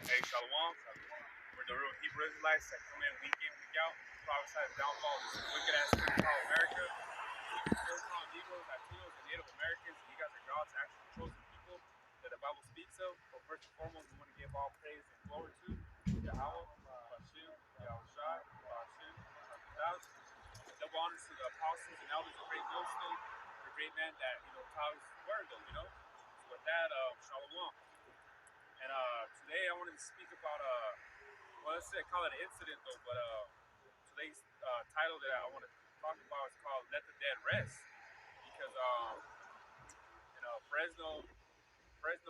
Hey, Shalom. We're the real Hebrew Israelites that come in week in, week out, prophesy the downfall of this wicked ass country called America. First-time Negroes, Latinos, and Native Americans. You guys are God's actual chosen people that the Bible speaks of. But first and foremost, we want to give all praise and glory to Yahweh, Bashim, Yahushai, Bashim, Hakadosh. Double honors to the apostles and elders of Great Millstone, the great man that taught us the word, though. So with that, Shalom. And today I wanted to speak about well, let's say call it an incident though, but today's title that I want to talk about is called "Let the Dead Rest," because Fresno,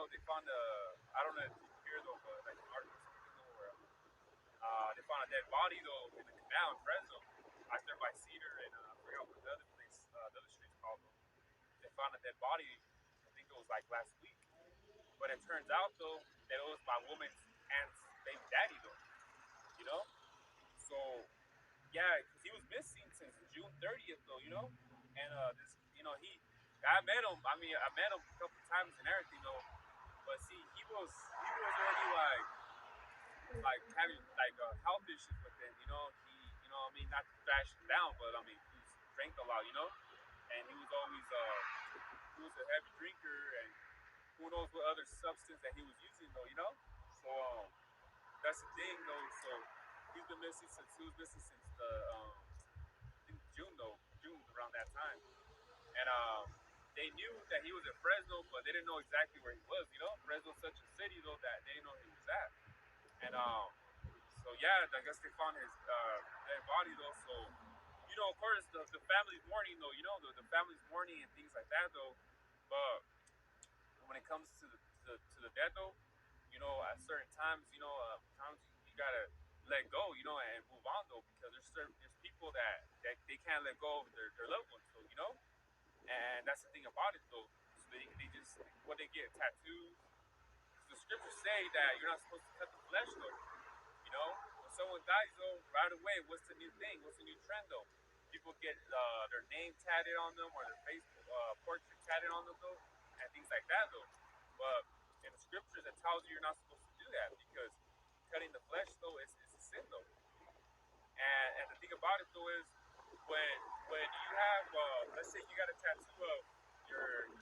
they found I don't know if you hear though, but like an article something where they found a dead body though in the canal in Fresno, out there by Cedar, and I forgot what the other place, the other street's called though. They found a dead body. I think it was like last week, but it turns out though that it was my woman's aunt's baby daddy though. You know, so yeah, because he was missing since June 30th, though, and this, I met him. I mean, I met him a couple times and everything, though. But see, he was already like having like health issues with him, I mean, not to thrash him down, but I mean, he drank a lot, and he was always he was a heavy drinker, and who knows what other substance that he was using, though. So that's the thing, though. So he's been missing since the I think June around that time, and they knew that he was in Fresno, but they didn't know exactly where he was. Fresno's such a city though that they didn't know where he was at, and so yeah, I guess they found his dead body though. So of course, the family's mourning though. The family's mourning and things like that though, but when it comes to the dead though, at certain times, times you gotta let go, and move on though, because there's people that they can't let go of their loved ones though, and that's the thing about it though. So they just what they get tattoos. The scriptures say that you're not supposed to cut the flesh though. When someone dies though, right away, what's the new thing? What's the new trend though? People get their name tatted on them or their face portrait tatted on them though, and things like that though. But in the scriptures, it tells you you're not supposed to do that because cutting the flesh though is a sin though. And the thing about it though is when you have let's say you got a tattoo of your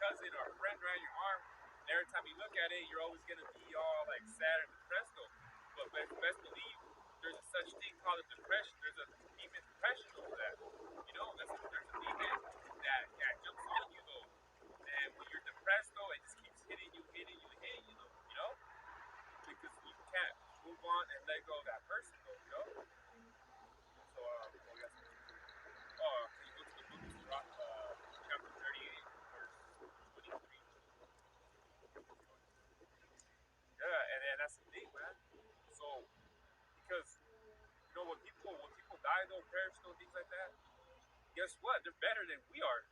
cousin or a friend around your arm, and every time you look at it, you're always gonna be all like sad and depressed though. But best believe there's a such thing called a depression. There's a demon depression over that. There's a demon that jumps on you though. And when you're depressed though, it just keeps hitting you though, because you can't move on and let go of that person though. So can you go to the book of Sirach, chapter 38, verse 23? Yeah, and that's the thing, man. So because when people die though, perish though, things like that, guess what? They're better than we are.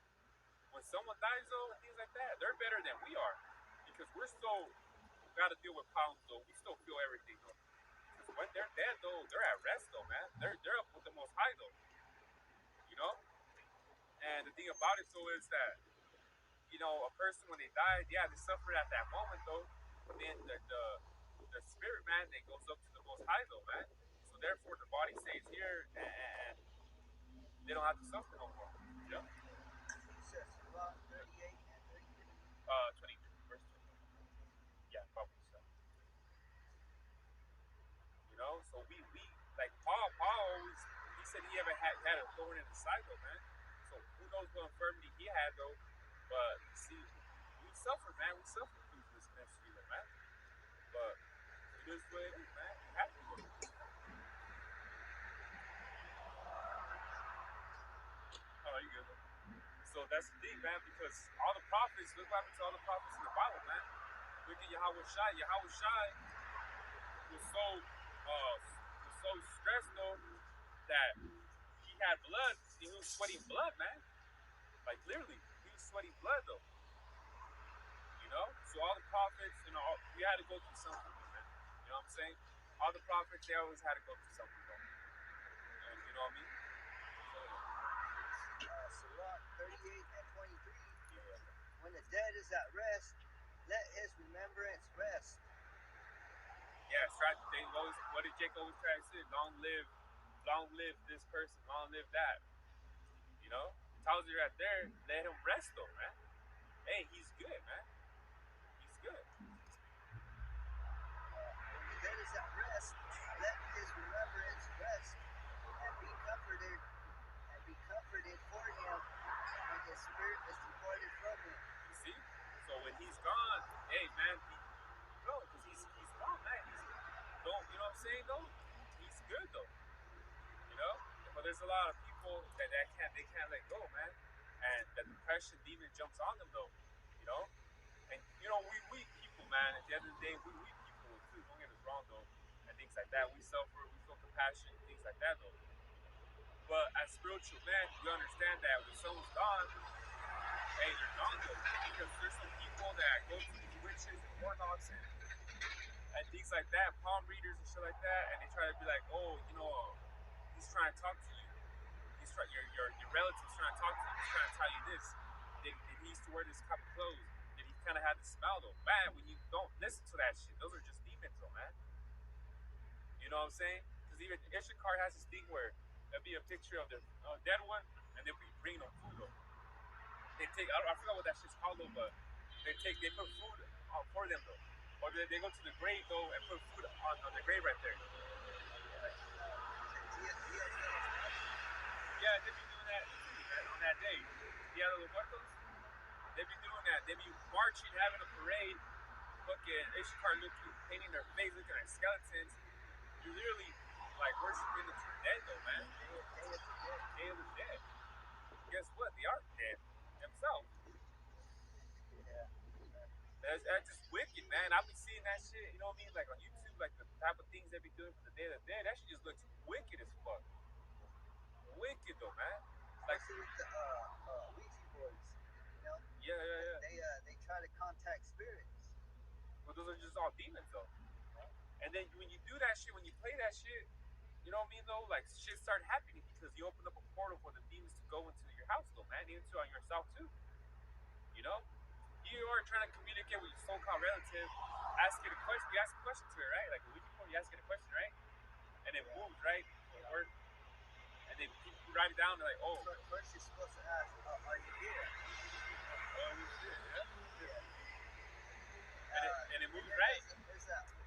When someone dies though, and things like that, they're better than we are. Because we're still gotta deal with problems though. We still feel everything though. Because when they're dead though, they're at rest though, man. They're up with the most high though. You know? And the thing about it though is that, a person when they die, yeah, they suffer at that moment though. But then the spirit man, they goes up to the most high though, man. So therefore the body stays here and they don't have to suffer no more. You know? It says Sirach 38 and 33. 20, verse 20. Yeah, probably so. So we like Paul always, he said he ever had a thorn in the side though, man. So who knows what infirmity he had though, but you see, we suffer, man. We suffer through this ministry though, man. But it is what it is, man. We have to go. Oh, you good though. So that's the thing, man, because all the prophets, look what happened to all the prophets in the Bible, man. Look at Yahweh Shai. Yahweh Shai was so stressed though that he had blood. He was sweating blood, man. Like literally, he was sweating blood though. So all the prophets, we had to go through something, man. You know what I'm saying? All the prophets, they always had to go through something though. And you know what I mean? Sirach 38 and 23. Yeah. When the dead is at rest, let his remembrance rest. Yeah, they always. What did Jake always try to say? Long live this person. Long live that. You know, tells you right there. Let him rest though, man. Hey, he's good, man. He's good. When the dead is at rest, let his remembrance rest and be comforted for him when his spirit is departed from him. You see? So when he's gone, hey man, bro, because he's gone, man. He's don't you know what I'm saying though? He's good though. You know? But there's a lot of people that can't let go, man. And the depression demon jumps on them though. You know? And you know, we weak people, man. At the end of the day, we weak people too. Don't get us wrong though. And things like that. We suffer, we feel compassion, things like that though. But as spiritual men, we understand that when someone's gone, hey, they're gone though. Because there's some people that go to these witches and warlocks and things like that, palm readers and shit like that, and they try to be like, oh, you know, he's trying to talk to you. Your relative's trying to talk to you. He's trying to tell you this. That he used to wear this type of clothes. That he kind of had the smell though. Man, when you don't listen to that shit, those are just demons though, man. You know what I'm saying? Because even Ishikar has this thing where there'll be a picture of the dead one, and they'll be bringing them food though. They take I forgot what that shit's called though, but they put food for them though, or they go to the grave though and put food on the grave right there. Yeah, they be doing that too, man, on that day. Dia de los Muertos. They be doing that. They be marching, having a parade, fucking Ishikar looking, painting their face, looking at skeletons. You're literally like worshiping the dead though, man. Day of the dead. Guess what? They are dead themselves. Yeah. That's just wicked, man. I be seeing that shit, you know what I mean? Like on YouTube, like the type of things they be doing for the Day of the Dead. That shit just looks wicked as fuck. Wicked though, man. Like, especially with the Ouija boards, you know. yeah. They try to contact spirits. But those are just all demons though. And then when you do that shit, when you play that shit, you know what I mean though? Like shit start happening because you open up a portal for the demons to go into your house though, man. Into on yourself too. You know? You are trying to communicate with your so-called relative, ask it a question. You ask a question to her, right? Like a week before, you ask it a question, right? And it moves, right? Or, and then you write it down. They're like, oh, first you're supposed to ask, are you here? Oh shit, yeah. And it moves, and right?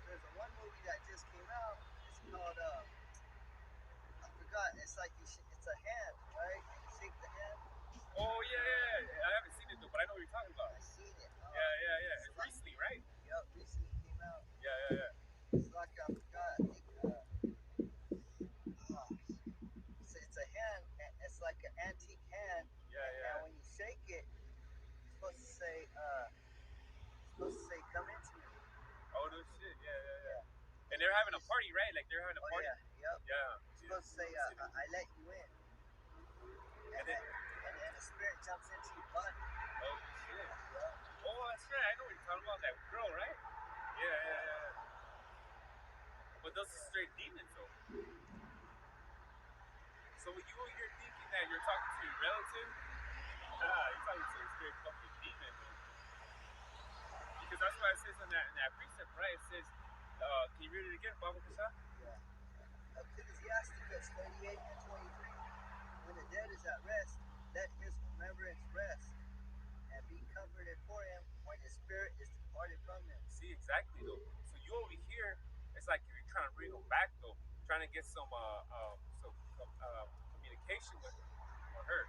There's a one movie that just came out. It's called I forgot. It's like it's a hand, right? And you shake the hand. Oh yeah. I haven't seen it though, but I know what you're talking about. I seen it. Yeah. It's recently, right? Yep, recently came out. Yeah. It's like I forgot. I think it's a hand. It's like an antique hand. Yeah. And when you shake it, it's supposed to say "Come into me." Oh no shit. Yeah. And they're having a party, right? Like they're having a party. Yep. Yeah. It's supposed to say "I let you in." And then the spirit jumps into your body. Oh shit. Yeah. Oh, that's right. I know what you're talking about. That girl, right? Yeah. But those are straight demons, though. So when you're thinking that you're talking to your relative, you're talking to a straight fucking demon, though. Because that's why it says in that precept, right? It says, can you read it again, Baba Kasha? Yeah. Ecclesiasticus 38 and 23. When the dead is at rest, let his remembrance rest, and be comforted for him when his spirit is departed from him. See, exactly, though. So you over here, it's like you're trying to bring them back, though. Trying to get some communication with him or her.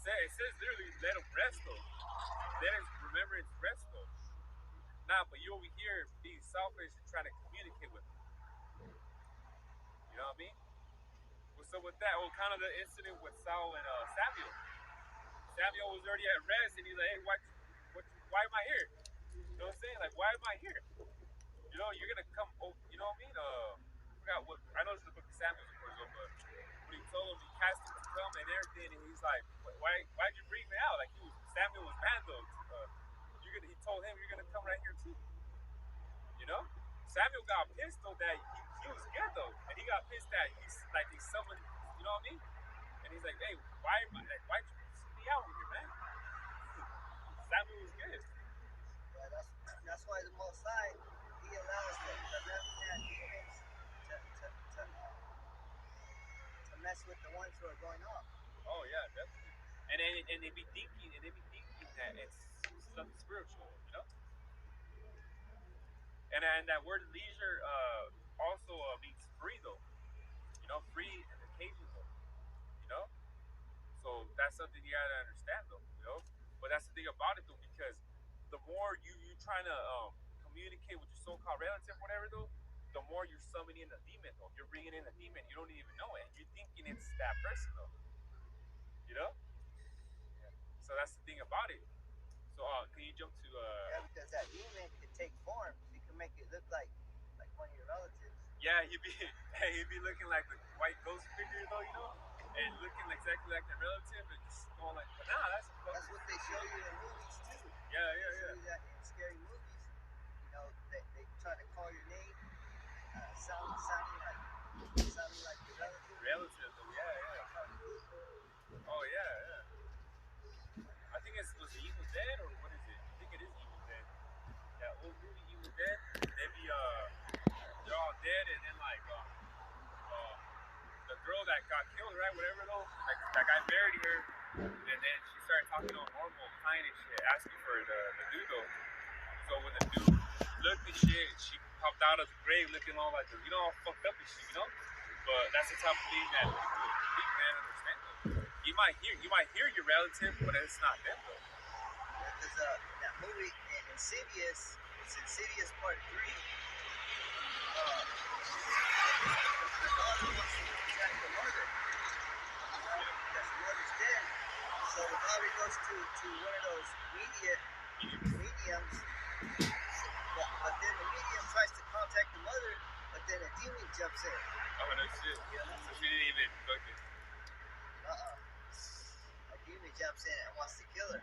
It says literally, let him rest, though. Let his remembrance rest, though. Nah, but you over here being selfish and trying to communicate with them. You know what I mean? What's up with that? Well, kind of the incident with Saul and Samuel. Samuel was already at rest, and he's like, "Hey, why am I here? You know what I'm saying? Like, why am I here? You know, you're gonna come. Oh, you know what I mean? I forgot what. I know it's the book of Samuel, of course, but when he told him, he cast him to come and everything, and he's like, why'd you bring me out? Like, Samuel was mad though. He told him, you're gonna come right here too. You know? Samuel got pissed though that he was good though, and he got pissed that he's summoned. You know what I mean? And he's like, hey, why'd you send me out here, man? Samuel was good. Yeah, that's why the Most High, he allows the mess with the ones who are going off. Oh yeah, definitely. And they be thinking that it's something spiritual, you know. And that word leisure also means free though, you know, free and occasional, you know. So that's something you gotta understand though, you know. But that's the thing about it though, because the more you trying to communicate with your so-called relative, whatever though, the more you're summoning in a demon though. You're bringing in a demon, you don't even know it, and you're thinking it's that person though, you know. So that's the thing about it. So can you jump to Yeah, because that demon can take form. You can make it look like one of your relatives. Yeah, he'd be he'd be looking like the white ghost figure though, you know, and looking exactly like the relative, and just going like, but nah, that's a That's fucking what they show you in movies too. yeah, They yeah, show yeah. you that in scary movies. You know, they try to call your name, sounding like your relative. Relative though, yeah, yeah. Oh yeah, yeah. I think it's was it Evil Dead or what is it? I think it is Evil Dead. That old movie Evil Dead. They be they're all dead, and then like uh the girl that got killed, right? Whatever though, like that guy buried her, and then she started talking all normal, kind and shit, asking for the dude though. So when the dude looked and shit, she popped out of the grave looking all like the, you know, all fucked up and shit, you know. But that's the type of thing that people think, man, understand though. You might hear your relative, but it's not them though. Because in that movie, in Insidious, it's Insidious Part 3. The daughter wants to protect the mother, because the mother's dead. So the daughter goes to one of those mediums, but then the medium tries to contact the mother, but then a demon jumps in. Oh no shit. So she didn't even fucking. A demon jumps in and wants to kill her.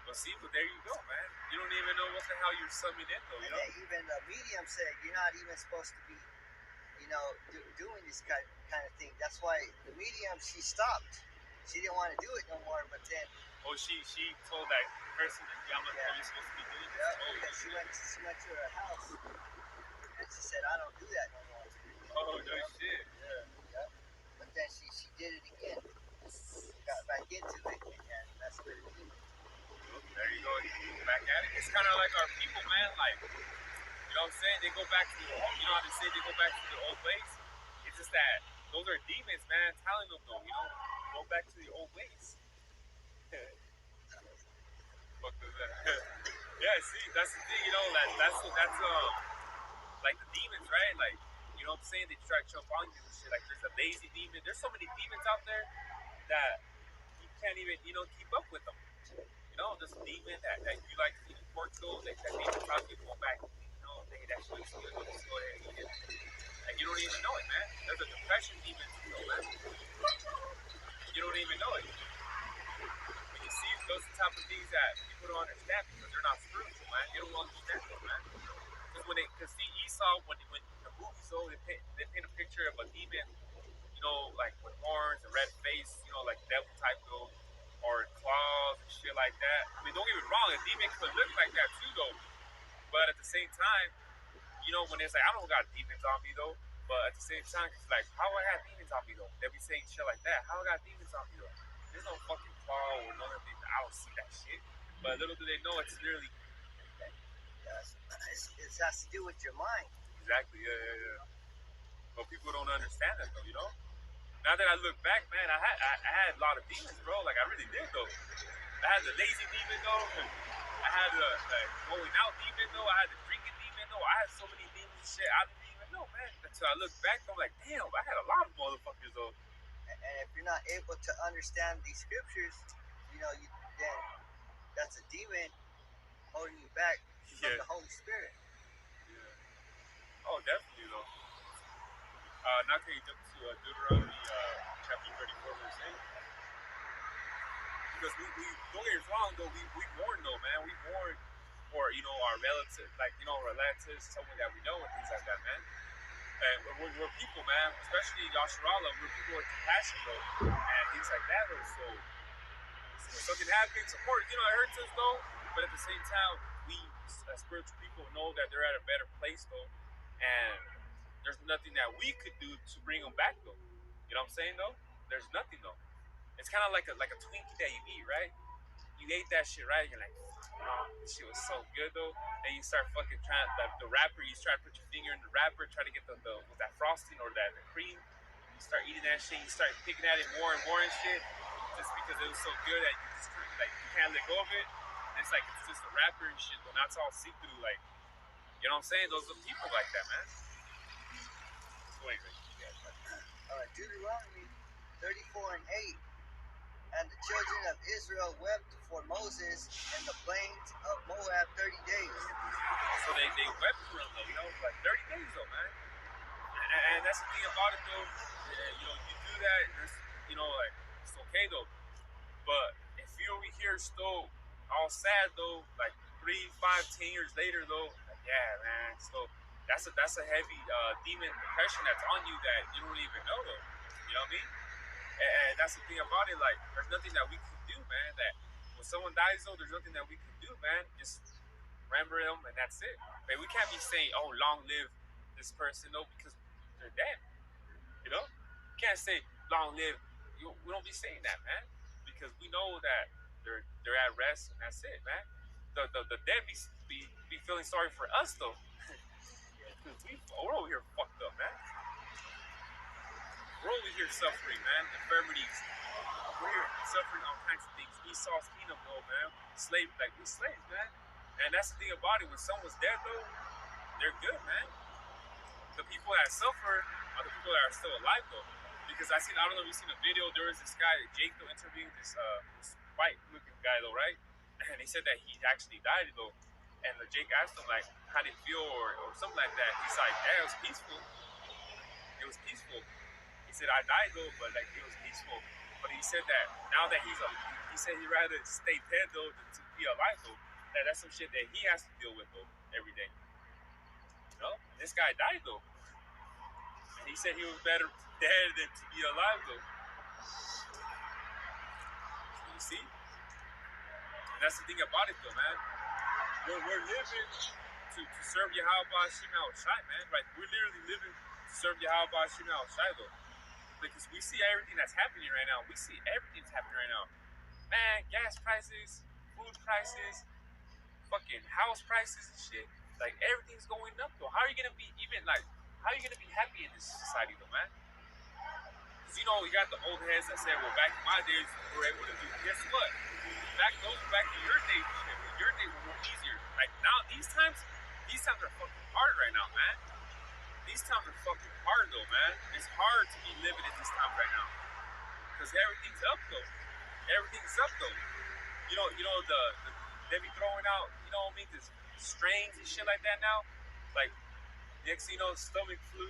Well, see, but there you go, man. You don't even know what the hell you're summoning in, though, you know? And even the medium said you're not even supposed to be, doing this kind of thing. That's why the medium, she stopped. She didn't want to do it no more, but then. Oh, she told that person that you're supposed to be doing this. Yeah, Oh, because she went to her house and she said, I don't do that no more. Oh, no shit. Yeah. But then she did it again. Got back into it, and that's where the demon. There you go. Back at it. It's kind of like our people, man. Like, you know what I'm saying? They go back to the old, you know how they say they go back to their old ways? It's just that those are demons, man, telling them, though, you know, go back to your old ways. Fuck is that? Yeah, see, that's the thing, you know, that's like the demons, right? Like, you know what I'm saying? They try to jump on you and shit. Like, there's a lazy demon. There's so many demons out there that you can't even, you know, keep up with them. You know, this demon that you like to eat pork though, that demon tells you go back, you know, hey, that shit looks good, let's go ahead and eat it. And you don't even know it, man. There's a depression demon too, though, man. You don't even know it. When you see those are the type of things that people don't understand because they're not spiritual, man. They don't understand them, man. Because see Esau, when the movies though, they paint a picture of a demon, you know, like with horns and red face, you know, like devil type though, or claws and shit like that. I mean, don't get me wrong, a demon could look like that too though. But at the same time, you know, when it's like I don't got demons on me though, but at the same time, it's like how I got demons on me though. They be saying shit like that. How I got demons on me though? There's no fucking claw or none of it. I don't see that shit. But little do they know, it's literally It has to do with your mind. exactly, yeah. But people don't understand that though, you know. Now that I look back, man, I had a lot of demons, bro. Like I really did though. I had the lazy demon though. I had the going out demon though. I had the drinking demon though. I had so many demons and shit. I didn't even know, man. Until I look back, I'm like, damn, I had a lot of motherfuckers though. And if you're not able to understand these scriptures, then that's a demon holding you back from the Holy Spirit. Yeah. Oh, definitely though. Now can you jump to Deuteronomy chapter 34, verse 8? Because we don't get us wrong though, we mourn though, man. We mourn for, you know, our relatives, like, you know, relatives, someone that we know and things like that, man. And we're people, man, especially Yasharala, we're people with compassion though, and things like that though. So when something happens, of course, you know, it hurts us though, but at the same time, we as spiritual people know that they're at a better place though, and there's nothing that we could do to bring them back though. You know what I'm saying though? There's nothing though. It's kind of like a Twinkie that you eat, right? You ate that shit, right? You're like, oh, this shit was so good though. And you start fucking trying the wrapper. You try to put your finger in the wrapper, try to get the with that frosting or the cream. You start eating that shit. You start picking at it more and more and shit, just because it was so good that you just like you can't let go of it. And it's like it's just a wrapper and shit, but not all see through. Like, you know what I'm saying? Those are people like that, man. So anyway, Deuteronomy 34 and 8. And the children of Israel wept for Moses in the plains of Moab 30 days. So they wept for him though, you know, like 30 days though, man. And that's the thing about it though. You know, you do that, you know, like it's okay though. But if you over here still all sad though, like 3, 5, 10 years later though, like, yeah, man. So that's a heavy demon depression that's on you that you don't even know though. You know what I mean? And that's the thing about it. Like, there's nothing that we can do, man. That when someone dies though, there's nothing that we can do, man. Just remember them, and that's it. But we can't be saying, "Oh, long live this person," though, because they're dead. You know, you can't say "long live." We don't be saying that, man, because we know that they're at rest, and that's it, man. The dead be feeling sorry for us though, because we're over here fucked up, man. We're over here suffering, man. Infirmities. We're here suffering all kinds of things. Esau's kingdom, though, man. We slaves, man. And that's the thing about it. When someone's dead, though, they're good, man. The people that suffer are the people that are still alive, though. Because I don't know if you've seen a video. There was this guy, Jake, though, interviewing this white-looking guy, though, right? And he said that he actually died, though. And the Jake asked him, like, how did it feel or something like that. He's like, yeah, it was peaceful. It was peaceful. He said, I died, though, but, like, it was peaceful. But he said that now that he said he'd rather stay dead though than to be alive though. That's some shit that he has to deal with though every day. You know, and this guy died though, and he said he was better dead than to be alive though. You see, and that's the thing about it though, man. We're living to serve Yahweh Shema Shai, man. Right? We're literally living to serve Yahweh Shema Shai though. Because we see everything that's happening right now. We see everything that's happening right now. Man, gas prices, food prices, fucking house prices and shit. Like, everything's going up, though. How are you going to be happy in this society, though, man? Because, you know, you got the old heads that said, well, back in my days, we were able to do, guess what? Back to your days and shit. Your days were more easier. Like, now, these times are fucking hard right now, man. These times are fucking hard, though, man. It's hard to be living in these times right now. Because everything's up, though. Everything's up, though. You know, they be throwing out, you know what I mean, this strains and shit like that now. Like, next thing you know, stomach flu,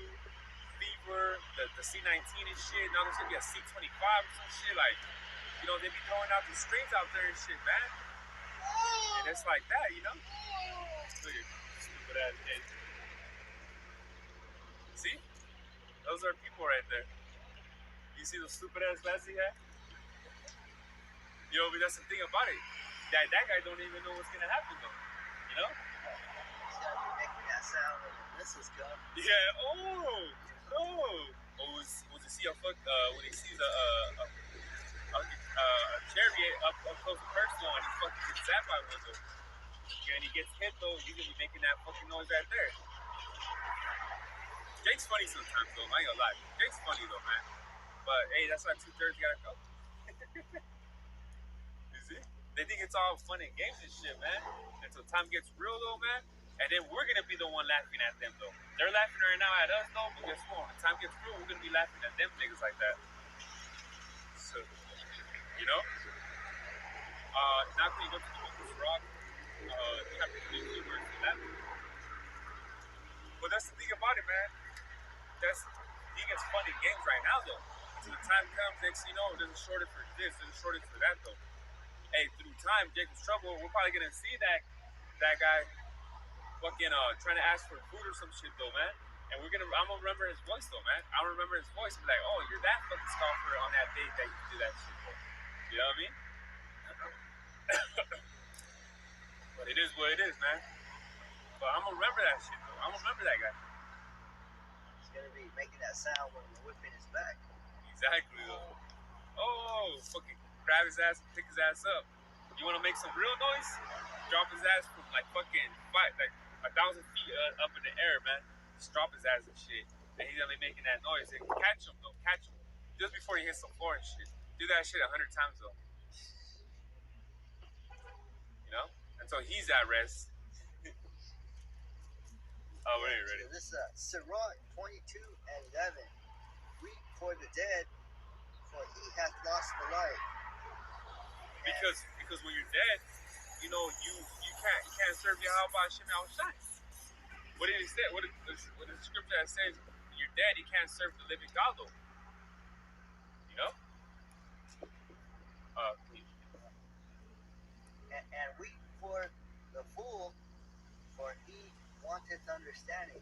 fever, the C19 and shit. Now there's gonna be a C25 or some shit. Like, you know, they be throwing out these strains out there and shit, man. And it's like that, you know? Look at stupid ass kid. See? Those are people right there. You see those stupid ass glasses he had? Yo, but that's the thing about it. That guy don't even know what's gonna happen though. You know? He's gotta be making that sound when the missiles come. Yeah. Oh. Or was to see when he sees a chariot up close and personal and he fucking gets zapped by one though. Yeah, and he gets hit though, he's gonna be making that fucking noise right there. Jake's funny sometimes though. I ain't gonna lie. Jake's funny though, man. But hey, that's why 2/3 gotta go. You see? They think it's all fun and games and shit, man. Until time gets real though, man. And then we're gonna be the one laughing at them though. They're laughing right now at us though, but guess what? When the time gets real, we're gonna be laughing at them niggas like that. So, you know? Now can you go to the book of Rock, chapter 22, verse 11. But that's the thing about it, man. That's he gets fun and games right now though. Until the time comes, next you know, there's a shortage for this, there's a shortage for that though. Hey, through time, Jacob's Trouble, we're probably gonna see that guy fucking trying to ask for food or some shit though, man. And I'm gonna remember his voice though, man. I'm gonna remember his voice and be like, oh, you're that fucking scoffer on that day that you do that shit though. You know what I mean? But it is what it is, man. But I'm gonna remember that shit though. I'm gonna remember that guy. He's gonna be making that sound when the whipping is back. You Exactly though. Oh, fucking grab his ass and pick his ass up. You want to make some real noise? Drop his ass from like fucking like 1,000 feet up in the air, man. Just drop his ass and shit. And he's gonna be making that noise. And catch him though, catch him. Just before he hits the floor and shit. Do that shit 100 times though. You know? Until he's at rest. Oh, we're ready. So this is Sirach 22 and 11. Weep for the dead, for he hath lost the life. Because when you're dead, you know you can't serve Yahweh Hashem outside. What did he say? What is the scripture that says when you're dead you can't serve the living God though? You know? And weep for the fool, for he wanteth understanding.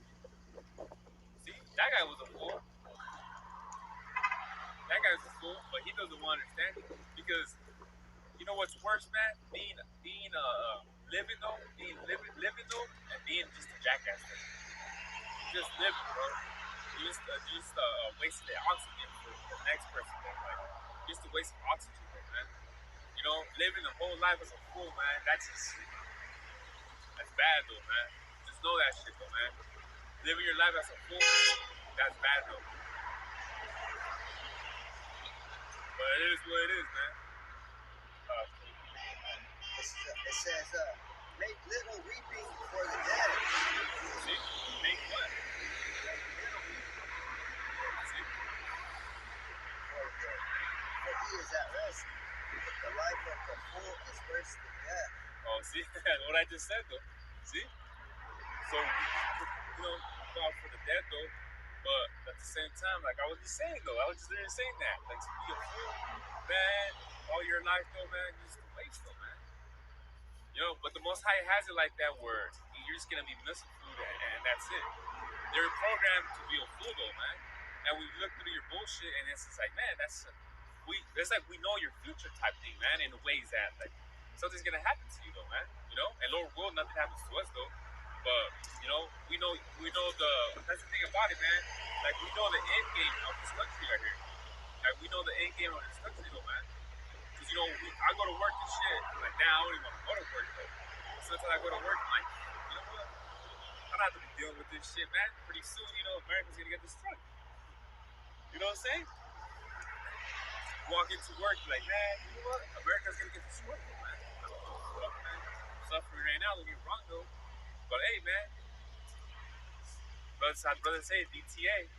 See, that guy was a fool. That guy's a fool, but he doesn't want to understand it. Because you know what's worse, man? Being living though, and being just a jackass. Just living, bro. You just wasting the oxygen for the next person, bro. Like, just a waste of oxygen, bro, man. You know, living a whole life as a fool, man. That's bad, though, man. Just know that shit, though, man. Living your life as a fool, that's bad, though. But it is what it is, man. It says, make little weeping for the dead. See? Make what? Make little weeping. See? For the dead. For he is at rest. But the life of the fool is worse than death. Oh, see? That's what I just said, though. See? So, you know, God for the dead, though. But at the same time, like I was just saying, though, I was just literally saying that. Like, to be a fool, man, all your life, though, man, you just waste, though, man. You know, but the Most High has it like that where you're just going to be missing food and that's it. They're programmed to be a fool, though, man. And we look through your bullshit and it's just like, man, it's like we know your future type thing, man, in the ways that, like, something's going to happen to you, though, man. You know? And Lord will, nothing happens to us, though. But, you know, we know that's the thing about it, man. Like, we know the end game of this country right here. Like, we know the end game of this country, though, man. Because, you know, I go to work and shit. Like, now I don't even want to go to work, though. Sometimes I go to work, I'm like, you know what? I don't have to be dealing with this shit, man. Pretty soon, you know, America's going to get destroyed. You know what I'm saying? Walk into work, like, man, you know what? America's going to get destroyed, man. I'm suffering right now, don't get me wrong, though. But, hey, man. Brother say DTA.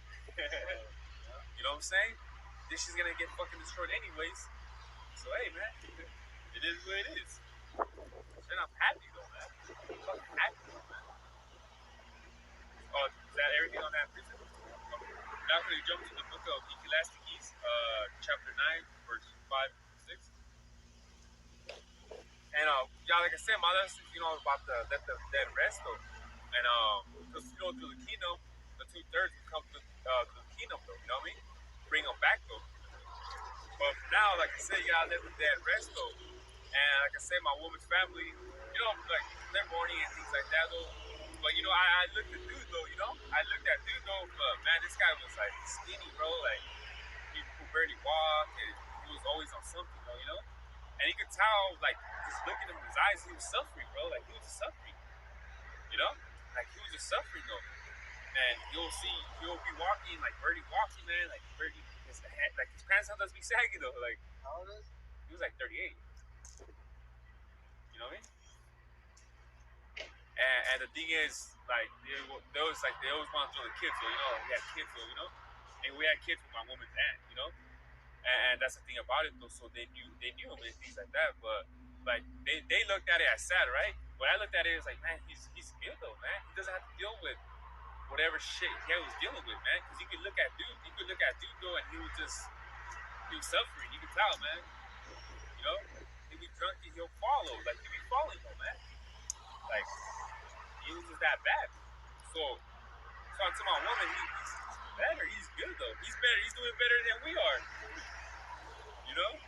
You know what I'm saying? This shit's gonna get fucking destroyed anyways. So hey, man, it is what it is. And I'm happy though, man. I'm fucking happy though, man. Oh, is that everything on that precept? Now we're gonna jump to the book of Ecclesiastes, chapter 9, verse 5 to 6. And yeah, like I said, my lesson, you know, about the let the dead rest though. And because you know through the kingdom, the 2/3 will come to the kingdom though. You know what I mean? Bring them back though. But now, like I said, you gotta let the dead rest though. And like I said, my woman's family, you know, like they're mourning and things like that though. But you know, I looked at dude though. You know, I looked at dude though. But man, this guy was like skinny, bro. Like he could barely walk, and he was always on something though. You know. And you could tell, like, just looking at him in his eyes, he was suffering, bro. Like, he was just suffering. You know? Like, he was just suffering, though. And you'll see, he'll be walking, like, barely walking, man. Like, barely, his pants sometimes be saggy, though. Like, How old is he was like 38. You know what I mean? And the thing is, like, they always want to throw the kids, though, you know? We had kids, though, you know? And we had kids with my woman's aunt, you know? And that's the thing about it, though. So they knew him and things like that. But like they looked at it as sad, right? When I looked at it, it was like, man, he's good though, man. He doesn't have to deal with whatever shit he was dealing with, man. Because you could look at dude though, and he was suffering. You could tell, man. You know, he'd be drunk and he'll follow, like he'd be falling though, man. Like he was just that bad. So to my woman, he's better. He's good though. He's better. He's doing better than we are. You know?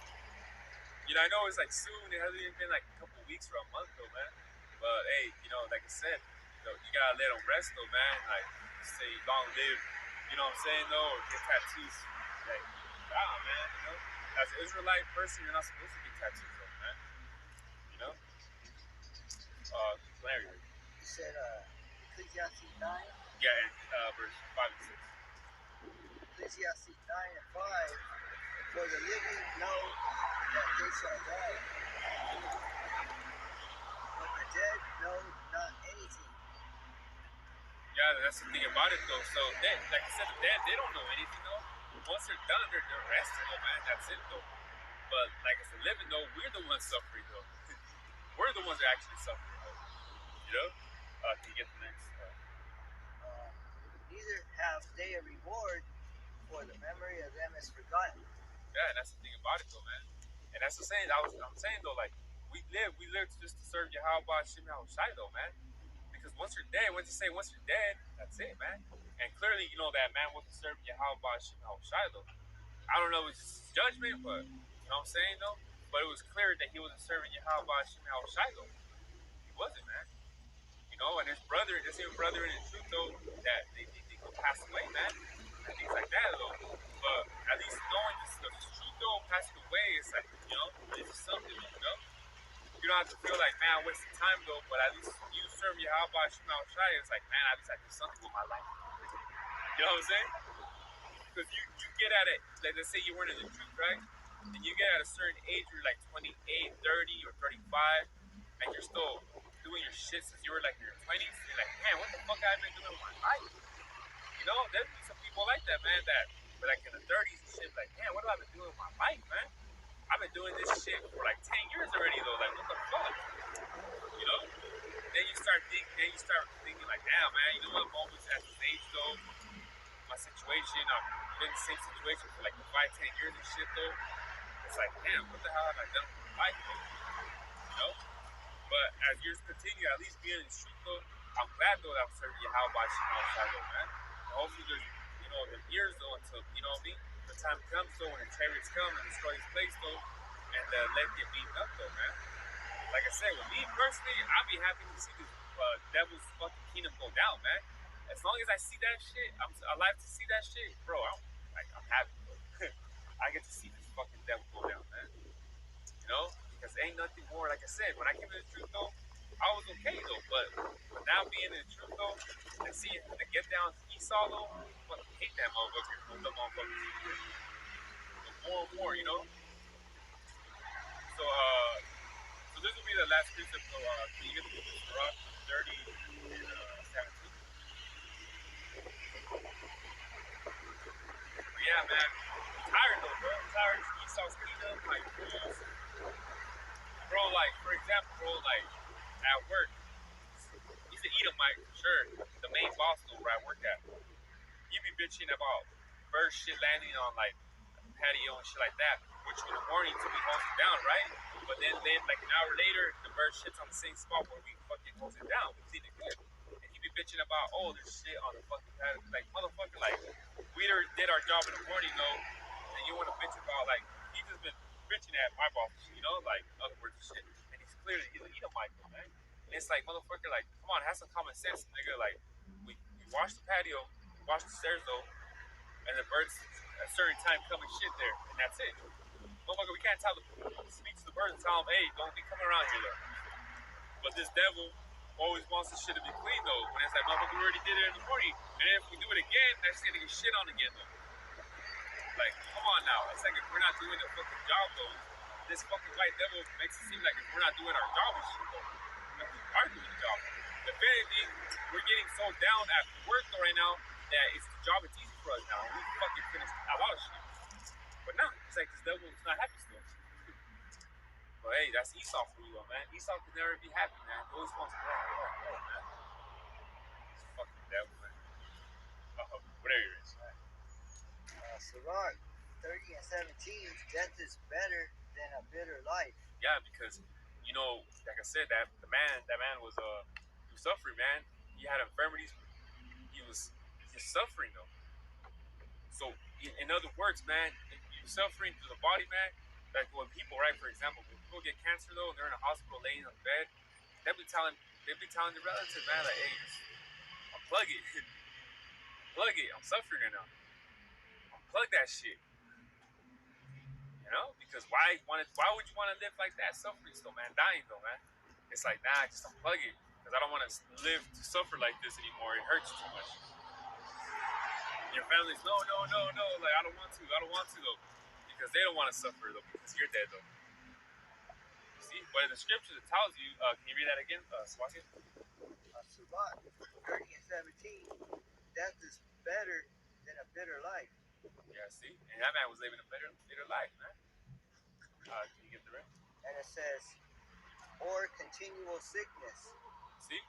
You know, I know it's like soon. It hasn't even been like a couple weeks or a month though, man. But hey, you know, like I said, you gotta let them rest though, man. Like say long live, you know what I'm saying though, or get tattoos. Like Nah, man. You know, as an Israelite person, you're not supposed to get tattoos, though, man. You know, Larry. You said Ecclesiastes 9? Yeah, and verse 5 and 6. Ecclesiastes 9 and 5. For the living know that they shall die, but the dead know not anything. Yeah, that's the thing about it, though. So, they, like I said, the dead, they don't know anything, though. Once they're done, they're resting, though, man. That's it, though. But, like I said, living, though, we're the ones suffering, though. We're the ones that actually suffering, though. You know? Can you get the next? Neither have they a reward, for the memory of them is forgotten. Yeah, and that's the thing about it, though, man. And that's the saying. I'm saying, though, like, we live just to serve Yahweh Shem Shai, though, man. Because once you're dead, once you're dead, that's it, man. And clearly, you know, that man wasn't serving Yahweh Shem Shai, though. I don't know if it's just judgment, but, you know what I'm saying, though? But it was clear that he wasn't serving Yahweh Shem Shai, though. He wasn't, man. You know, and his brother, the same brother in the truth, though, that they could pass away, man. And things like that, though. But at least knowing the truth, though, passing away, it's like, you know, it's just something, you know? You don't have to feel like, man, I'm wasting time, though, but at least you serve Yahweh Shema Shai, it's like, man, at least I did something with my life. You know what I'm saying? Because you get at it, like, let's say you weren't in the truth, right? And you get at a certain age, you're like 28, 30, or 35, and you're still doing your shit since you were like in your 20s. You're like, man, what the fuck have I been doing with my life? You know, there's some people like that, man, that were like in the 30s and shit, like, man, what have I been doing with my life, man? I've been doing this shit for like 10 years already, though. Like, what the fuck? You know? Then you start thinking like, damn, man, you know what? I'm almost at this age, though. My situation, I've been in the same situation for like 5, 10 years and shit, though. It's like, damn, what the hell have I done with my life, though? You know? But as years continue, at least being in the street, though, I'm glad, though, that I'm serving Yahweh Shem outside, though, man. And hopefully there's, you know, the years, though, until, you know what I mean? The time comes, though, when the chariots come and destroy his place, though, and let get beaten up, though, man. Like I said, with me personally, I'd be happy to see this devil's fucking kingdom go down, man. As long as I see that shit, I'm alive to see that shit, bro. I'm happy, bro. I get to see this fucking devil go down, man. You know, because ain't nothing more. Like I said, when I came to the truth, though, I was okay, though. But now being in the truth, though, and seeing the get down to Esau, though, I fucking hate that motherfucker. The motherfuckers. But more and more, you know. So, so this will be the last precept. So, can you get the book of Sirach 30 and 17? But yeah, man, I'm tired though, bro. I'm tired of Esau's kingdom, like rules. Bro, like, for example, bro, like, at work, he's an Edomite, for sure. The main boss though, where I work at. He be bitching about bird shit landing on, like, the patio and shit like that, which in the morning to be holds it down, right? But then, like, an hour later, the bird shit's on the same spot where we fucking holds it down. We clean it good. And he be bitching about, oh, there's shit on the fucking patio. Like, motherfucker, like, we did our job in the morning, though, and you want to bitch about, like, he just been bitching at my boss, you know, like, in other words and shit. And he's an Edomite, man. And it's like, motherfucker, like, come on, have some common sense, nigga. Like, we wash the patio, wash the stairs, though, and the birds at a certain time come and shit there, and that's it. Motherfucker, we can't speak to the birds and tell them, hey, don't be coming around here, though. But this devil always wants the shit to be clean, though. When it's like, motherfucker, we already did it in the morning, and then if we do it again, that's gonna get shit on again, though. Like, come on now. It's like if we're not doing the fucking job, though, this fucking white devil makes it seem like if we're not doing our job and shit, though. Like we are doing the job. If anything, we're getting so down at work, though, right now, that it's the job is easy for us now. We fucking finished a lot of shit. But now, it's like this devil is not happy still. But hey, that's Esau for you, man. Esau can never be happy, man. He always wants more, man. This fucking devil, man. Whatever it is. Sirach 30 and 17, death is better than a bitter life. Yeah, because, you know, like I said, that man was he was suffering, man. He had infirmities. He was suffering though. So in other words, man, if you're suffering through the body, man, like when people, right, for example, when people get cancer though, and they're in a hospital laying on the bed, they'll be telling the relative, man, like, hey, just unplug it. Plug it. I'm suffering right now. Unplug that shit. You know, because why would you want to live like that, suffering still, man, dying though, man? It's like, nah, just unplug it, because I don't want to live to suffer like this anymore. It hurts too much. Your family's no, like I don't want to though, because they don't want to suffer though, because you're dead though. You see, but in the scriptures it tells you. Can you read that again, Swaki? Subat 30 and 17. Death is better than a bitter life. Yeah, see, and that man was living a better life, man. Can you get the rest? And it says, or continual sickness. See,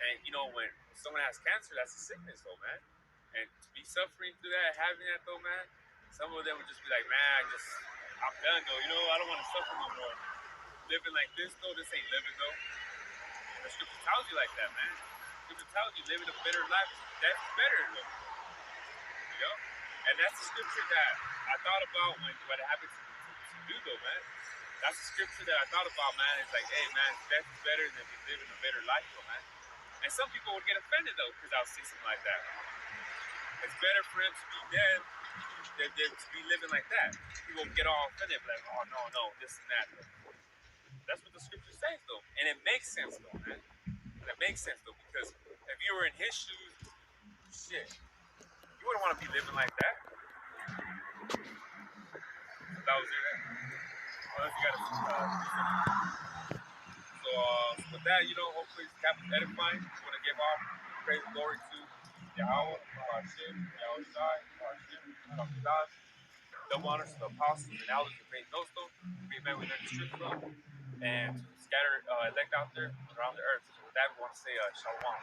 and you know when someone has cancer, that's a sickness though, man. And to be suffering through that, having that though, man, some of them would just be like, man, I'm done though. You know, I don't want to suffer no more. Living like this though, this ain't living though. The scripture tells you like that, man. The scripture tells you living a better life, that's better though. You know, and that's the scripture that I thought about when what happened to do though, man. That's the scripture that I thought about, man. It's like, hey, man, death is better than living a better life, though, man. And some people would get offended, though, because I would say something like that. It's better for him to be dead than to be living like that. People would get all offended, like, oh, no, this and that, though. That's what the scripture says, though. And it makes sense, though, man. And it makes sense, though, because if you were in his shoes, shit, you wouldn't want to be living like that. That was it. Unless you got to So with that, you know, hopefully this cap is edifying. We want to give all praise and glory to Yahweh, Hashem, Yahweh Shai, Hashem, Hakadosh. Double honors to the apostles and elders of faith Nostos. We met with their district from and to scatter elect out there around the earth. So with that, we want to say shalom.